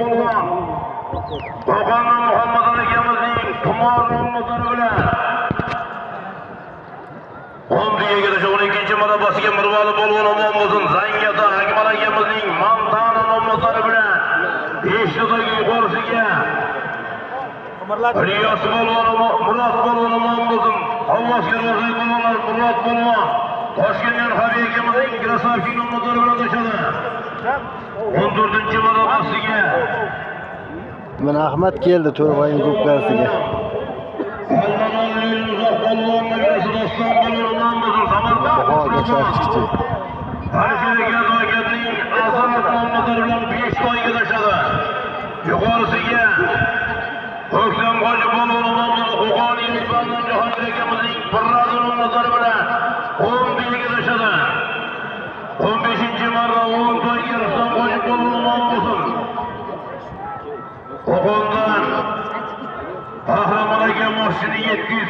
bo'lgan. Qo'qondan Muhammad akamizning tumor nomlari bilan 12 marabasiga mirvali bo'lgan omon bo'lsin. Zangada Akmal akamizning Montana nomlari bilan 5 yildagi yuqorisiga Riyos bo'lgan Murod bo'lgan omon bo'lsin. Allohga rozi bo'lganlar Murod bo'lgan. Toshkentdan Habib akamizning Krasavchi nomlari bilan tashadi. 14-marabasiga Mana Ahmad keldi To'rg'ayin ko'pkarisiga. Yuqorisiga O'ktam Hoji bo'lganimiz Qo'qoni Yusufdan Jahongir akamizning birrazi nomlari bilan 11ga tashadi. 15-marra 10 to'yga Rustam Hoji bo'lganimiz bo'lsin. Qo'qondan Qahramon aka mashina 700